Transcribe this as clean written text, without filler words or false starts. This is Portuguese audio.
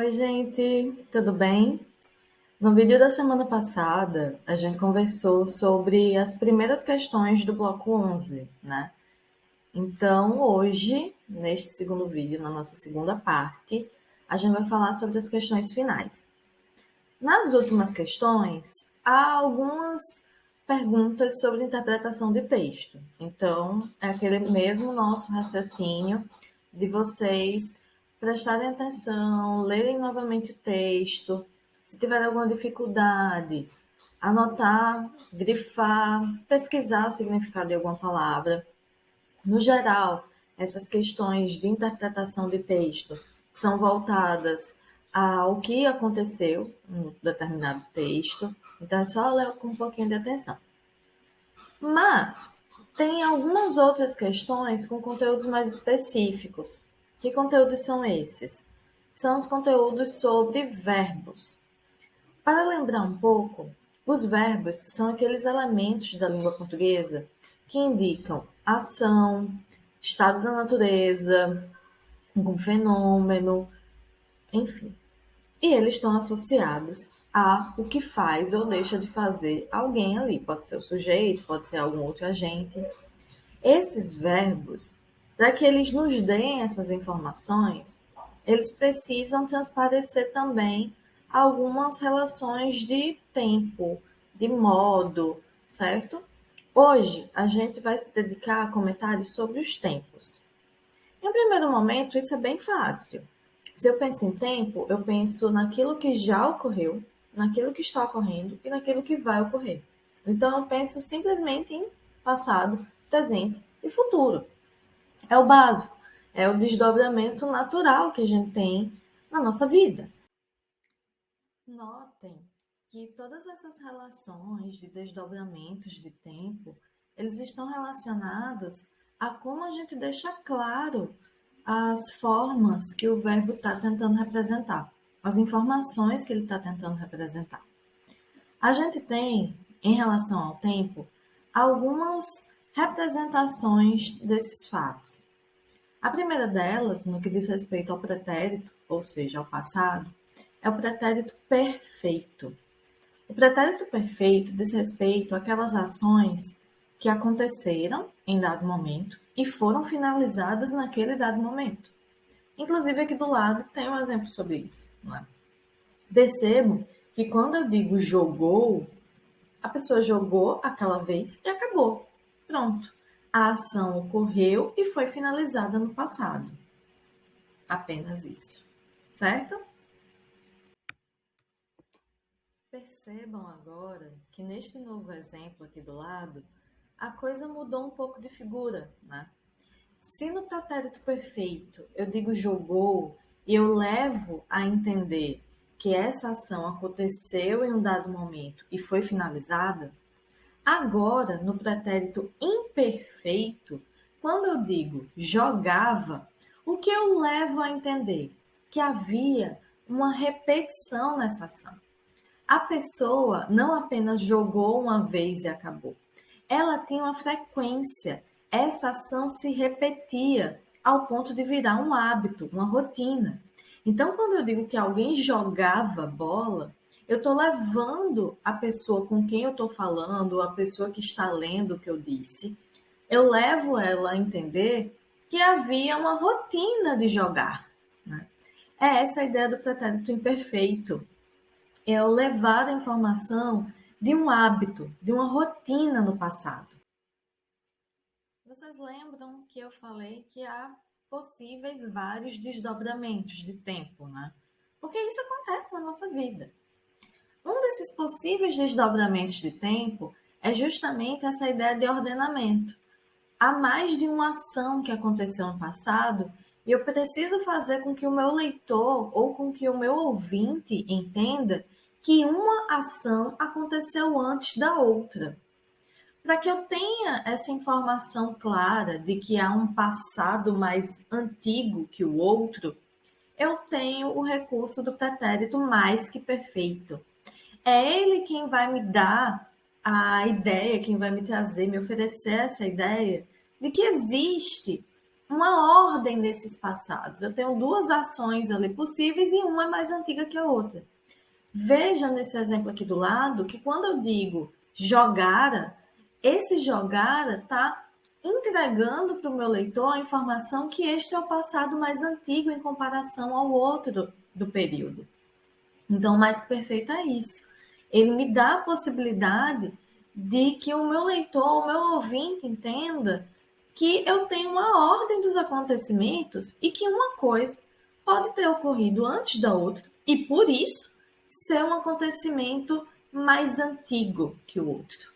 Oi, gente, tudo bem? No vídeo da semana passada, a gente conversou sobre as primeiras questões do bloco 11, né? Então, hoje, neste segundo vídeo, na nossa segunda parte, a gente vai falar sobre as questões finais. Nas últimas questões, há algumas perguntas sobre interpretação de texto. Então, é aquele mesmo nosso raciocínio de vocês prestarem atenção, lerem novamente o texto, se tiver alguma dificuldade, anotar, grifar, pesquisar o significado de alguma palavra. No geral, essas questões de interpretação de texto são voltadas ao que aconteceu em um determinado texto, então é só ler com um pouquinho de atenção. Mas tem algumas outras questões com conteúdos mais específicos. Que conteúdos são esses? São os conteúdos sobre verbos. Para lembrar um pouco, os verbos são aqueles elementos da língua portuguesa que indicam ação, estado da natureza, algum fenômeno, enfim. E eles estão associados a o que faz ou deixa de fazer alguém ali. Pode ser o sujeito, pode ser algum outro agente. Esses verbos, para que eles nos deem essas informações, eles precisam transparecer também algumas relações de tempo, de modo, certo? Hoje, a gente vai se dedicar a comentários sobre os tempos. Em um primeiro momento, isso é bem fácil. Se eu penso em tempo, eu penso naquilo que já ocorreu, naquilo que está ocorrendo e naquilo que vai ocorrer. Então, eu penso simplesmente em passado, presente e futuro. É o básico, é o desdobramento natural que a gente tem na nossa vida. Notem que todas essas relações de desdobramentos de tempo, eles estão relacionados a como a gente deixa claro as formas que o verbo está tentando representar, as informações que ele está tentando representar. A gente tem, em relação ao tempo, algumas representações desses fatos. A primeira delas, no que diz respeito ao pretérito, ou seja, ao passado, é o pretérito perfeito. O pretérito perfeito diz respeito àquelas ações que aconteceram em dado momento e foram finalizadas naquele dado momento. Inclusive, aqui do lado tem um exemplo sobre isso. Não é? Percebo que quando eu digo jogou, a pessoa jogou aquela vez e acabou. Pronto. A ação ocorreu e foi finalizada no passado. Apenas isso. Certo? Percebam agora que neste novo exemplo aqui do lado, a coisa mudou um pouco de figura, né? Se no pretérito perfeito eu digo jogou e eu levo a entender que essa ação aconteceu em um dado momento e foi finalizada, agora no pretérito imperfeito, quando eu digo jogava, o que eu levo a entender? Que havia uma repetição nessa ação. A pessoa não apenas jogou uma vez e acabou. Ela tinha uma frequência. Essa ação se repetia ao ponto de virar um hábito, uma rotina. Então, quando eu digo que alguém jogava bola, eu estou levando a pessoa com quem eu estou falando, a pessoa que está lendo o que eu disse, eu levo ela a entender que havia uma rotina de jogar. Né? É essa a ideia do pretérito imperfeito, é o levar a informação de um hábito, de uma rotina no passado. Vocês lembram que eu falei que há possíveis vários desdobramentos de tempo, né? Porque isso acontece na nossa vida. Um desses possíveis desdobramentos de tempo é justamente essa ideia de ordenamento. Há mais de uma ação que aconteceu no passado e eu preciso fazer com que o meu leitor ou com que o meu ouvinte entenda que uma ação aconteceu antes da outra. Para que eu tenha essa informação clara de que há um passado mais antigo que o outro, eu tenho o recurso do pretérito mais que perfeito. É ele quem vai me dar a ideia, quem vai me trazer, me oferecer essa ideia de que existe uma ordem nesses passados. Eu tenho duas ações ali possíveis e uma é mais antiga que a outra. Veja nesse exemplo aqui do lado que quando eu digo jogara, esse jogara está entregando para o meu leitor a informação que este é o passado mais antigo em comparação ao outro do período. Então, o mais perfeito é isso. Ele me dá a possibilidade de que o meu leitor, o meu ouvinte entenda que eu tenho uma ordem dos acontecimentos e que uma coisa pode ter ocorrido antes da outra e, por isso, ser um acontecimento mais antigo que o outro.